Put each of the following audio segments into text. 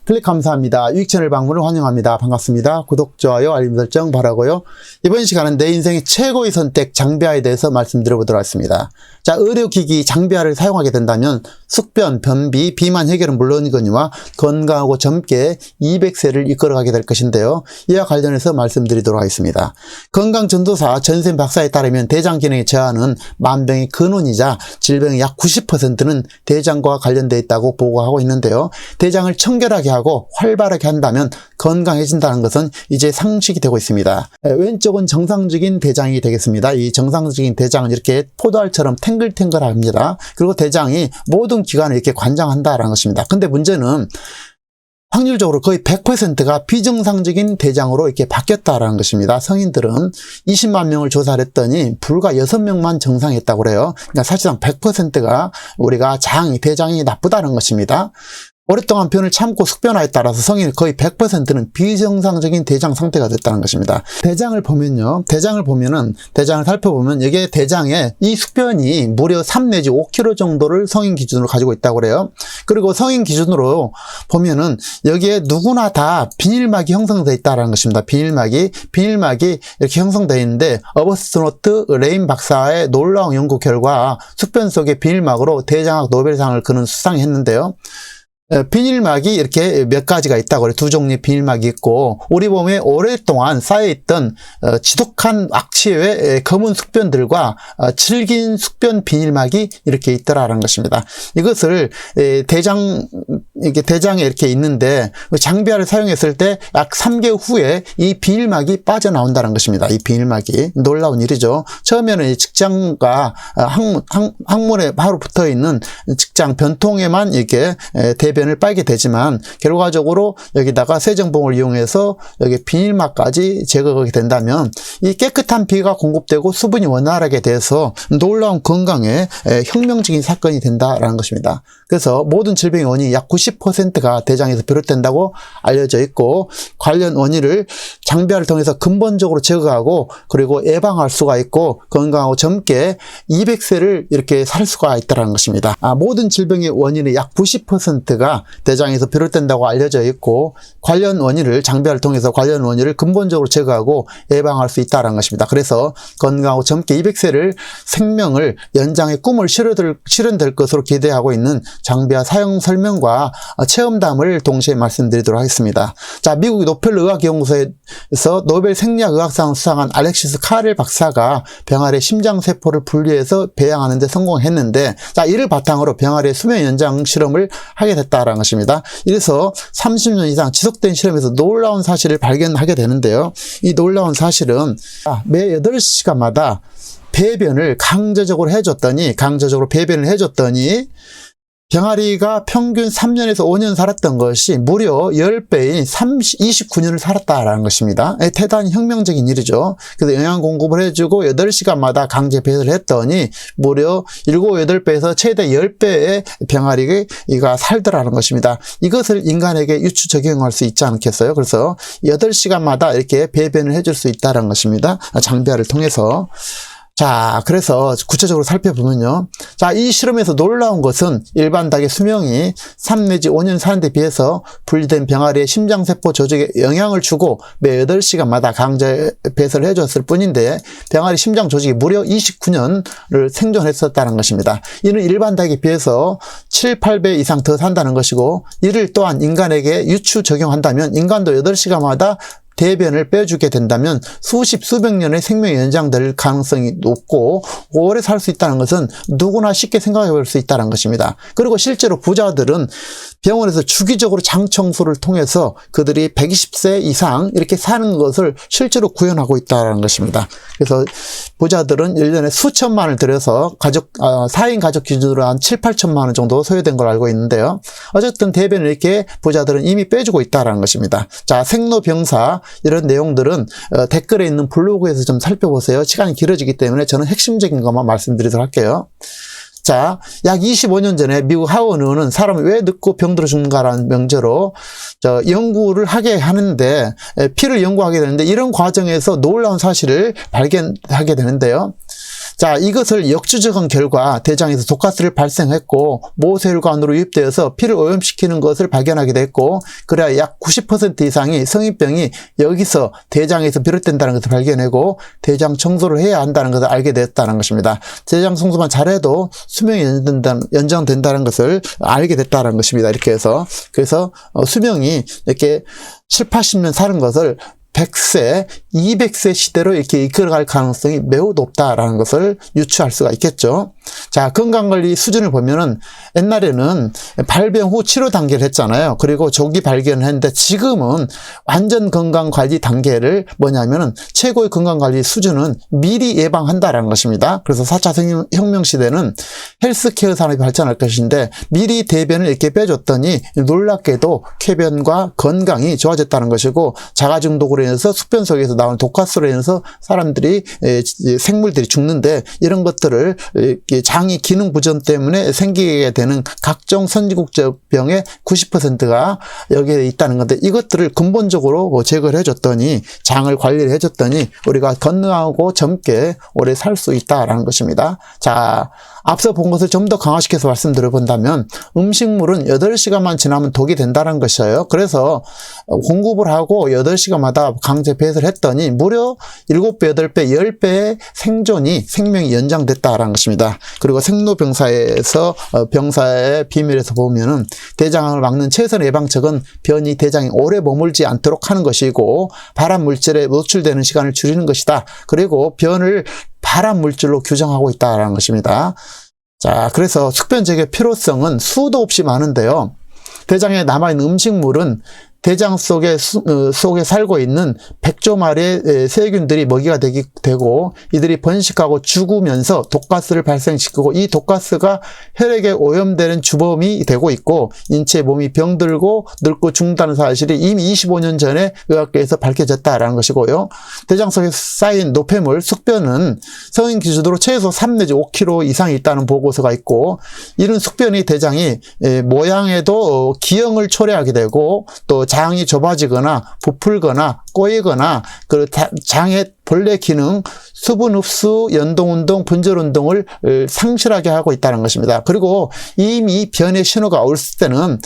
클릭 감사합니다. 유익 채널 방문을 환영합니다. 반갑습니다. 구독, 좋아요, 알림 설정 바라고요. 이번 시간은 내 인생의 최고의 선택 장비화에 대해서 말씀드려보도록 하겠습니다. 자, 의료기기 장비화를 사용하게 된다면 숙변, 변비, 비만 해결은 물론이거니와 건강하고 젊게 200세를 이끌어가게 될 것인데요. 이와 관련해서 말씀드리도록 하겠습니다. 건강전도사 전생 박사에 따르면 대장 기능의 저하는 만병의 근원이자 질병의 약 90%는 대장과 관련되어 있다고 보고하고 있는데요. 대장을 청결하게 하고 활발하게 한다면 건강해진다는 것은 이제 상식이 되고 있습니다. 왼쪽은 정상적인 대장이 되겠습니다. 이 정상적인 대장은 이렇게 포도알처럼 탱글탱글합니다. 그리고 대장이 모든 기관을 이렇게 관장한다라는 것입니다. 근데 문제는 확률적으로 거의 100%가 비정상적인 대장으로 이렇게 바뀌었다라는 것입니다. 성인들은 20만 명을 조사를 했더니 불과 6명만 정상했다고 그래요. 그러니까 사실상 100%가 우리가 대장이 나쁘다는 것입니다. 오랫동안 변을 참고 숙변화에 따라서 성인 거의 100%는 비정상적인 대장 상태가 됐다는 것입니다. 대장을 살펴보면 여기에 대장에 이 숙변이 무려 3 내지 5kg 정도를 성인 기준으로 가지고 있다고 그래요. 그리고 성인 기준으로 보면은 여기에 누구나 다 비닐막이 형성되어 있다는 것입니다. 비닐막이 이렇게 형성되어 있는데 어버스트노트 레인 박사의 놀라운 연구 결과 숙변 속의 비닐막으로 대장학 노벨상을 그는 수상했는데요. 비닐막이 이렇게 몇 가지가 있다고 그래요. 2종류의 비닐막이 있고 우리 몸에 오랫동안 쌓여있던 지독한 악취의 검은 숙변들과 질긴 숙변 비닐막이 이렇게 있더라는 것입니다. 이것을 대장에 이렇게 있는데 장비화를 사용했을 때 약 3개월 후에 이 비닐막이 빠져나온다는 것입니다. 이 비닐막이 놀라운 일이죠. 처음에는 이 직장과 항문에 바로 붙어있는 직장 변통에만 이렇게 대변을 빨게 되지만 결과적으로 여기다가 세정봉을 이용해서 여기 비닐막까지 제거하게 된다면 이 깨끗한 피가 공급되고 수분이 원활하게 돼서 놀라운 건강에 혁명적인 사건이 된다라는 것입니다. 그래서 모든 질병의 원인이 약 90%가 대장에서 비롯된다고 알려져 있고 관련 원인을 장비화를 통해서 근본적으로 제거하고 그리고 예방할 수가 있고 건강하고 젊게 200세를 이렇게 살 수가 있다는 것입니다. 모든 질병의 원인의 약 90%가 대장에서 비롯된다고 알려져 있고 관련 원인을 장비화를 통해서 관련 원인을 근본적으로 제거하고 예방할 수 있다는 것입니다. 그래서 건강하고 젊게 200세를 생명을 연장의 꿈을 실현될 것으로 기대하고 있는 장비화 사용 설명과 체험담을 동시에 말씀드리도록 하겠습니다. 자, 미국 노벨 의학연구소에서 노벨 생리학의학상을 수상한 알렉시스 카렐 박사가 병아리의 심장세포를 분리해서 배양하는 데 성공했는데 자, 이를 바탕으로 병아리의 수명 연장 실험을 하게 됐다는 것입니다. 이래서 30년 이상 지속된 실험에서 놀라운 사실을 발견하게 되는데요. 이 놀라운 사실은 매 8시간마다 배변을 강제적으로 배변을 해줬더니 병아리가 평균 3년에서 5년 살았던 것이 무려 10배인 29년을 살았다라는 것입니다. 대단히 혁명적인 일이죠. 그래서 영양 공급을 해주고 8시간마다 강제 배설을 했더니 무려 7, 8배에서 최대 10배의 병아리가 살더라는 것입니다. 이것을 인간에게 유추 적용할 수 있지 않겠어요? 그래서 8시간마다 이렇게 배변을 해줄 수 있다는 것입니다. 장비화를 통해서. 자, 그래서 구체적으로 살펴보면요. 자, 이 실험에서 놀라운 것은 일반 닭의 수명이 3 내지 5년 사는 데 비해서 분리된 병아리의 심장세포 조직에 영향을 주고 매 8시간마다 강제 배설을 해줬을 뿐인데 병아리 심장 조직이 무려 29년을 생존했었다는 것입니다. 이는 일반 닭에 비해서 7, 8배 이상 더 산다는 것이고 이를 또한 인간에게 유추 적용한다면 인간도 8시간마다 대변을 빼주게 된다면 수백 년의 생명이 연장될 가능성이 높고 오래 살 수 있다는 것은 누구나 쉽게 생각해 볼 수 있다는 것입니다. 그리고 실제로 부자들은 병원에서 주기적으로 장 청소를 통해서 그들이 120세 이상 이렇게 사는 것을 실제로 구현하고 있다는 것입니다. 그래서 부자들은 1년에 수천만 원을 들여서 4인 가족 기준으로 한 7, 8천만 원 정도 소요된 걸 알고 있는데요. 어쨌든 대변을 이렇게 부자들은 이미 빼주고 있다는 것입니다. 자, 생로병사 이런 내용들은 댓글에 있는 블로그에서 좀 살펴보세요. 시간이 길어지기 때문에 저는 핵심적인 것만 말씀드리도록 할게요. 자, 약 25년 전에 미국 하원 의원은 사람이 왜 늙고 병들어 죽는가라는 명제로 연구를 피를 연구하게 되는데 이런 과정에서 놀라운 사실을 발견하게 되는데요. 자, 이것을 역추적한 결과 대장에서 독가스를 발생했고 모세혈관으로 유입되어서 피를 오염시키는 것을 발견하게 됐고, 그래야 약 90% 이상이 성인병이 여기서 대장에서 비롯된다는 것을 발견하고 대장 청소를 해야 한다는 것을 알게 됐다는 것입니다. 대장 청소만 잘해도 수명이 연장된다는 것을 알게 됐다는 것입니다. 이렇게 해서 그래서 수명이 이렇게 7, 80년 사는 것을 100세, 200세 시대로 이렇게 이끌어갈 가능성이 매우 높다라는 것을 유추할 수가 있겠죠. 자, 건강관리 수준을 보면은 옛날에는 발병 후 치료 단계를 했잖아요. 그리고 조기 발견을 했는데 지금은 완전 건강관리 단계를 뭐냐면은 최고의 건강관리 수준은 미리 예방한다라는 것입니다. 그래서 4차 혁명 시대는 헬스케어 산업이 발전할 것인데 미리 대변을 이렇게 빼줬더니 놀랍게도 쾌변과 건강이 좋아졌다는 것이고, 자가중독으로 인해서 숙변 속에서 나오는 독가스로 인해서 사람들이 생물들이 죽는데, 이런 것들을 장이 기능 부전 때문에 생기게 되는 각종 선진국병의 90%가 여기에 있다는 건데, 이것들을 근본적으로 제거를 해줬더니, 장을 관리를 해줬더니 우리가 건강하고 젊게 오래 살 수 있다라는 것입니다. 자, 앞서 본 것을 좀 더 강화시켜서 말씀드려 본다면, 음식물은 8시간만 지나면 독이 된다는 것이에요. 그래서 공급을 하고 8시간마다 강제 배설을 했더니 무려 7배, 8배, 10배의 생명이 연장됐다라는 것입니다. 그리고 생로병사에서 병사의 비밀에서 보면은 대장암을 막는 최선의 예방책은 변이 대장이 오래 머물지 않도록 하는 것이고, 발암 물질에 노출되는 시간을 줄이는 것이다. 그리고 변을 발암 물질로 규정하고 있다는 것입니다. 자, 그래서 숙변 제거의 필요성은 수도 없이 많은데요. 대장에 남아있는 음식물은 대장 속에 살고 있는 100조 마리의 세균들이 먹이가 되고 이들이 번식하고 죽으면서 독가스를 발생시키고, 이 독가스가 혈액에 오염되는 주범이 되고 있고 인체 몸이 병들고 늙고 죽는다는 사실이 이미 25년 전에 의학계에서 밝혀졌다라는 것이고요. 대장 속에 쌓인 노폐물, 숙변은 성인 기준으로 최소 3 내지 5kg 이상이 있다는 보고서가 있고, 이런 숙변이 대장이 모양에도 기형을 초래하게 되고 또 장이 좁아지거나 부풀거나 꼬이거나 그 장의 본래 기능, 수분 흡수, 연동운동, 분절운동을 상실하게 하고 있다는 것입니다. 그리고 이미 변의 신호가 올 때는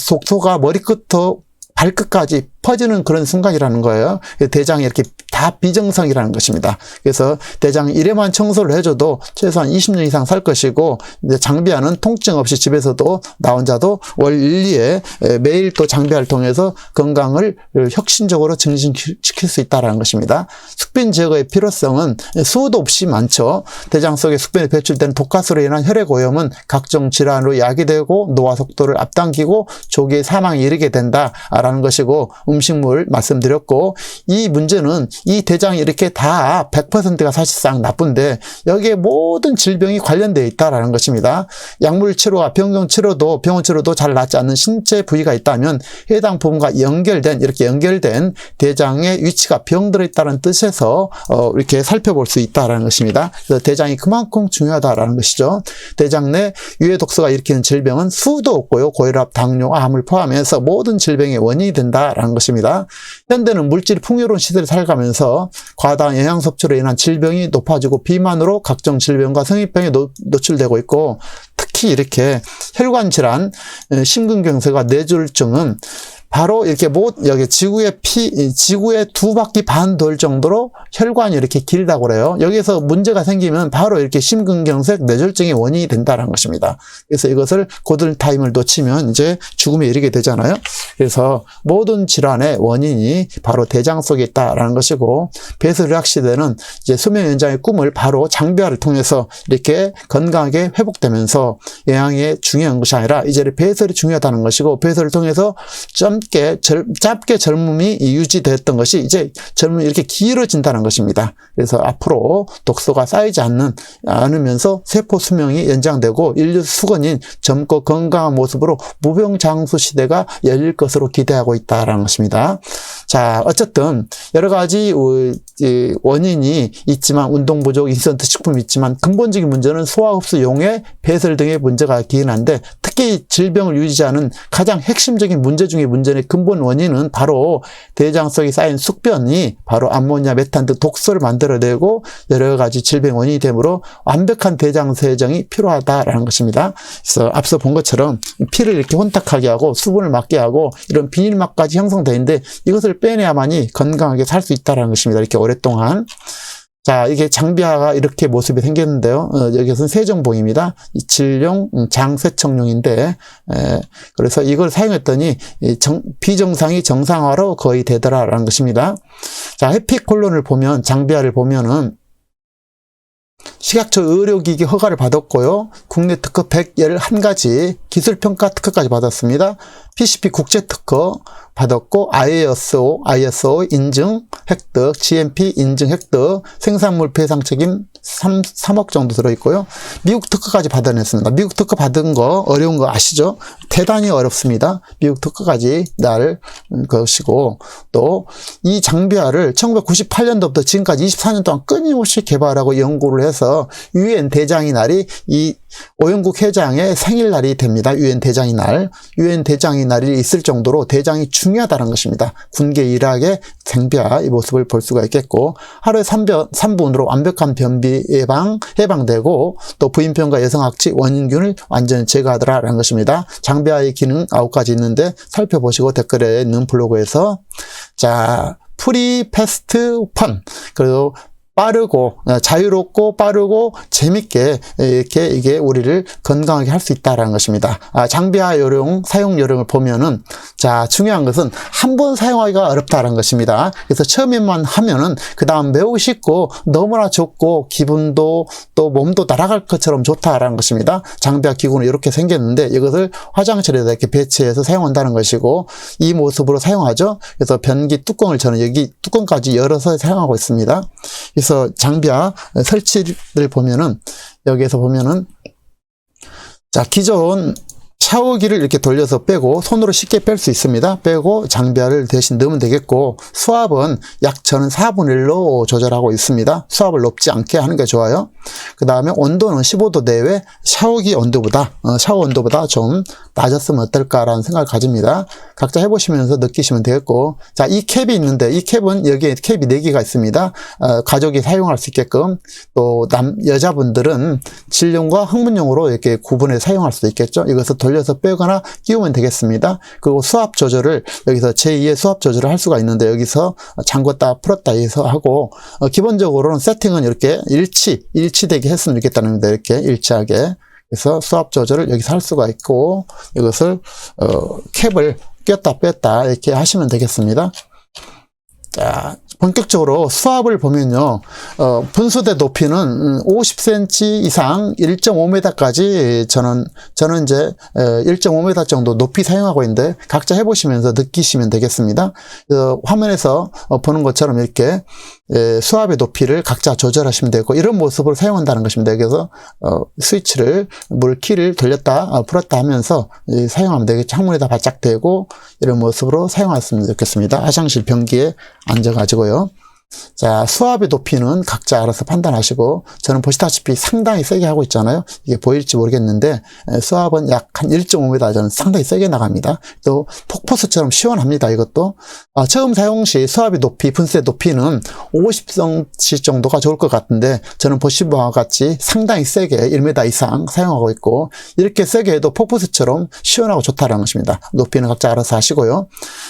독소가 머리끝부터 발끝까지 퍼지는 그런 순간이라는 거예요. 대장이 이렇게 다 비정상이라는 것입니다. 그래서 대장 1회만 청소를 해줘도 최소한 20년 이상 살 것이고, 장비하는 통증 없이 집에서도 나 혼자도 월 1, 2회 매일 또 장비를 통해서 건강을 혁신적으로 증진시킬 수 있다는 것입니다. 숙변 제거의 필요성은 수도 없이 많죠. 대장 속에 숙변이 배출되는 독가스로 인한 혈액 오염은 각종 질환으로 야기되고 노화 속도를 앞당기고 조기에 사망에 이르게 된다라는 것이고, 음식물 말씀드렸고, 이 문제는 이 대장이 이렇게 다 100%가 사실상 나쁜데 여기에 모든 질병이 관련되어 있다라는 것입니다. 약물 치료와 병원 치료도 잘 낫지 않는 신체 부위가 있다면 해당 부분과 이렇게 연결된 대장의 위치가 병들어 있다는 뜻에서 이렇게 살펴볼 수 있다라는 것입니다. 그래서 대장이 그만큼 중요하다라는 것이죠. 대장 내 유해 독소가 일으키는 질병은 수도 없고요. 고혈압, 당뇨, 암을 포함해서 모든 질병의 원인이 된다라는 것입니다. 현대는 물질이 풍요로운 시대를 살아가면서 과다한 영양 섭취로 인한 질병이 높아지고 비만으로 각종 질병과 성인병에 노출되고 있고, 특히 이렇게 혈관 질환, 심근경색과 뇌졸중은 바로 이렇게 여기 지구의 2바퀴 반 돌 정도로 혈관이 이렇게 길다고 그래요. 여기서 문제가 생기면 바로 이렇게 심근경색, 뇌졸중의 원인이 된다는 것입니다. 그래서 이것을 고들 타임을 놓치면 이제 죽음에 이르게 되잖아요. 그래서 모든 질환의 원인이 바로 대장 속에 있다라는 것이고, 배설의학 시대는 이제 수명 연장의 꿈을 바로 장비화를 통해서 이렇게 건강하게 회복되면서 영양이 중요한 것이 아니라 이제 배설이 중요하다는 것이고, 배설을 통해서 짧게 젊음이 유지됐던 것이 이제 젊음이 이렇게 길어진다는 것입니다. 그래서 앞으로 독소가 쌓이지 않으면서 세포 수명이 연장되고 인류 수건인 젊고 건강한 모습으로 무병장수 시대가 열릴 것으로 기대하고 있다는 것입니다. 자, 어쨌든 여러 가지 원인이 있지만 운동 부족, 인스턴트 식품이 있지만 근본적인 문제는 소화 흡수 용해, 배설 등의 문제가 있긴 한데 특히 질병을 유지하는 가장 핵심적인 문제 중의 문제의 근본 원인은 바로 대장 속에 쌓인 숙변이 바로 암모니아, 메탄 등 독소를 만들어내고 여러 가지 질병 원인이 되므로 완벽한 대장 세정이 필요하다라는 것입니다. 그래서 앞서 본 것처럼 피를 이렇게 혼탁하게 하고 수분을 막게 하고 이런 비닐막까지 형성되는데 이것을 빼내야만이 건강하게 살 수 있다는 것입니다. 이렇게 오랫동안. 자, 이게 장비화가 이렇게 모습이 생겼는데요. 여기서는 세정봉입니다. 질용 장세척용인데, 그래서 이걸 사용했더니 비정상이 정상화로 거의 되더라라는 것입니다. 자, 해피콜론을 보면, 장비화를 보면은 식약처 의료기기 허가를 받았고요. 국내 특허 111가지, 기술평가 특허까지 받았습니다. PCP 국제특허 받았고 ISO 인증 획득, GMP 인증 획득, 생산물 배상 책임 3억 정도 들어있고요. 미국 특허까지 받아냈습니다. 미국 특허 받은 거 어려운 거 아시죠? 대단히 어렵습니다. 미국 특허까지 날 것이고 또 이 장비화를 1998년도부터 지금까지 24년 동안 끊임없이 개발하고 연구를 해서 유엔 대장의 날이 이 오영국 회장의 생일날이 됩니다. 유엔 대장의 날. 유엔 대장의 날이 있을 정도로 대장이 중요하다는 것입니다. 군계 일학의 장비화 이 모습을 볼 수가 있겠고 하루에 3분으로 완벽한 변비 해방되고 또 부인병과 여성학취 원인균을 완전히 제거하더라라는 것입니다. 장비화의 기능 9가지 있는데 살펴보시고 댓글에 있는 블로그에서 자 프리 패스트 펀 그리고 빠르고 자유롭고 빠르고 재밌게 이렇게 이게 우리를 건강하게 할 수 있다라는 것입니다. 장비화 요령 사용 요령을 보면은 자 중요한 것은 한 번 사용하기가 어렵다라는 것입니다. 그래서 처음에만 하면은 그 다음 매우 쉽고 너무나 좋고 기분도 또 몸도 날아갈 것처럼 좋다라는 것입니다. 장비화 기구는 이렇게 생겼는데 이것을 화장실에다 이렇게 배치해서 사용한다는 것이고 이 모습으로 사용하죠. 그래서 변기 뚜껑을 저는 여기 뚜껑까지 열어서 사용하고 있습니다. 그래서 장비화 설치를 보면은 여기에서 보면은 자 기존 샤워기를 이렇게 돌려서 빼고 손으로 쉽게 뺄 수 있습니다. 빼고 장비화를 대신 넣으면 되겠고 수압은 약 저는 4분의 1로 조절하고 있습니다. 수압을 높지 않게 하는 게 좋아요. 그 다음에 온도는 15도 내외 샤워기 온도보다 샤워 온도보다 좀 낮았으면 어떨까라는 생각을 가집니다. 각자 해보시면서 느끼시면 되겠고 자 이 캡이 있는데 이 캡은 여기에 캡이 4개가 있습니다. 가족이 사용할 수 있게끔 또 여자분들은 질용과 학문용으로 이렇게 구분해 사용할 수 있겠죠. 이것을 돌려서 빼거나 끼우면 되겠습니다. 그리고 수압 조절을 여기서 제2의 수압 조절을 할 수가 있는데 여기서 잠궜다 풀었다 해서 하고 기본적으로는 세팅은 이렇게 일치되게 했으면 좋겠다는 데 이렇게 일치하게 그래서 수압 조절을 여기서 할 수가 있고 이것을 캡을 꼈다 뺐다 이렇게 하시면 되겠습니다. 자, 본격적으로 수압을 보면요, 분수대 높이는 50cm 이상 1.5m까지 저는 이제 1.5m 정도 높이 사용하고 있는데 각자 해보시면서 느끼시면 되겠습니다. 화면에서 보는 것처럼 이렇게 수압의 높이를 각자 조절하시면 되고 이런 모습으로 사용한다는 것입니다. 그래서 스위치를 물키를 돌렸다 풀었다 하면서 사용하면 되겠죠. 창문에다 바짝 대고 이런 모습으로 사용하셨으면 좋겠습니다. 화장실 변기에 앉아가지고요. 자, 수압의 높이는 각자 알아서 판단하시고 저는 보시다시피 상당히 세게 하고 있잖아요. 이게 보일지 모르겠는데 수압은 약 한 1.5m 저는 상당히 세게 나갑니다. 또 폭포수처럼 시원합니다. 이것도 처음 사용 시 수압의 높이, 분수의 높이는 50cm 정도가 좋을 것 같은데 저는 보시는 바와 같이 상당히 세게 1m 이상 사용하고 있고 이렇게 세게 해도 폭포수처럼 시원하고 좋다는 것입니다. 높이는 각자 알아서 하시고요.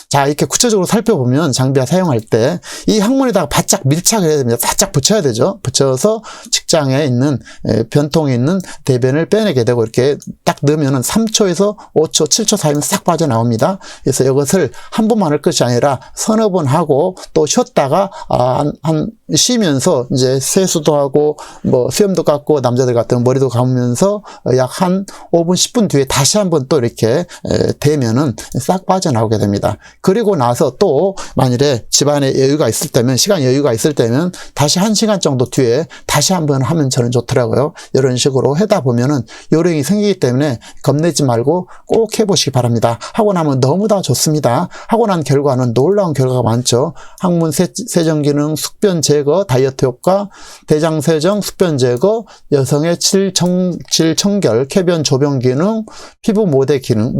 자, 이렇게 구체적으로 살펴보면 장비화 사용할 때 이 항문에다가 바짝 밀착을 해야 됩니다. 바짝 붙여야 되죠. 붙여서 직장에 있는 변통에 있는 대변을 빼내게 되고 이렇게 딱 넣으면은 3초에서 5초, 7초 사이면 싹 빠져나옵니다. 그래서 이것을 한 번만 할 것이 아니라 서너 번 하고 또 쉬었다가 한 쉬면서 이제 세수도 하고 뭐 수염도 깎고 남자들 같은 머리도 감으면서 약 한 5분, 10분 뒤에 다시 한번 또 이렇게 대면은 싹 빠져나오게 됩니다. 그리고 나서 또 만일에 집안에 여유가 있을 때면 시간이 시간 여유가 있을 때면 다시 1시간 정도 뒤에 다시 한번 하면 저는 좋더라고요. 이런 식으로 하다 보면은 요령이 생기기 때문에 겁내지 말고 꼭 해보시기 바랍니다. 하고 나면 너무 다 좋습니다. 하고 난 결과는 놀라운 결과가 많죠. 항문 세정 기능, 숙변 제거, 다이어트 효과, 대장 세정, 숙변 제거, 여성의 질청결, 쾌변 조변 기능, 피부 모대 기능,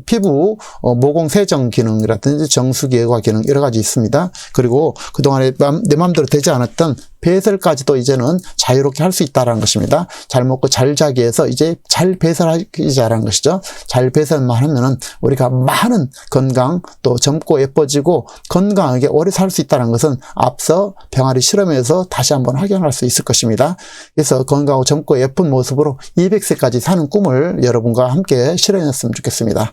피부 모공 세정 기능이라든지 정수기 예과 기능 여러 가지 있습니다. 그리고 그동안에 내 마음대로 되지 않았던 배설까지도 이제는 자유롭게 할 수 있다는 것입니다. 잘 먹고 잘 자기에서 이제 잘 배설하기 잘하는 것이죠. 잘 배설만 하면은 우리가 많은 건강, 또 젊고 예뻐지고 건강하게 오래 살 수 있다는 것은 앞서 병아리 실험에서 다시 한번 확인할 수 있을 것입니다. 그래서 건강하고 젊고 예쁜 모습으로 200세까지 사는 꿈을 여러분과 함께 실현했으면 좋겠습니다.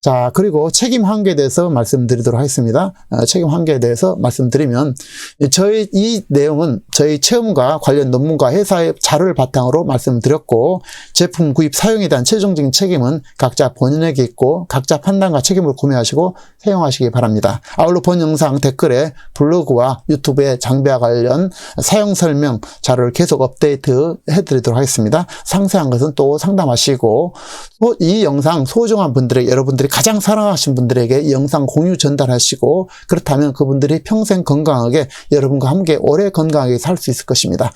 자, 그리고 책임 한계에 대해서 말씀드리도록 하겠습니다. 책임 한계에 대해서 말씀드리면, 이 내용은 저희 체험과 관련 논문과 회사의 자료를 바탕으로 말씀드렸고, 제품 구입 사용에 대한 최종적인 책임은 각자 본인에게 있고, 각자 판단과 책임을 구매하시고 사용하시기 바랍니다. 아울러 본 영상 댓글에 블로그와 유튜브의 장비와 관련 사용 설명 자료를 계속 업데이트 해드리도록 하겠습니다. 상세한 것은 또 상담하시고, 이 영상 소중한 분들에게, 여러분들이 가장 사랑하신 분들에게 이 영상 공유 전달하시고, 그렇다면 그분들이 평생 건강하게 여러분과 함께 오래 건강하게 살 수 있을 것입니다.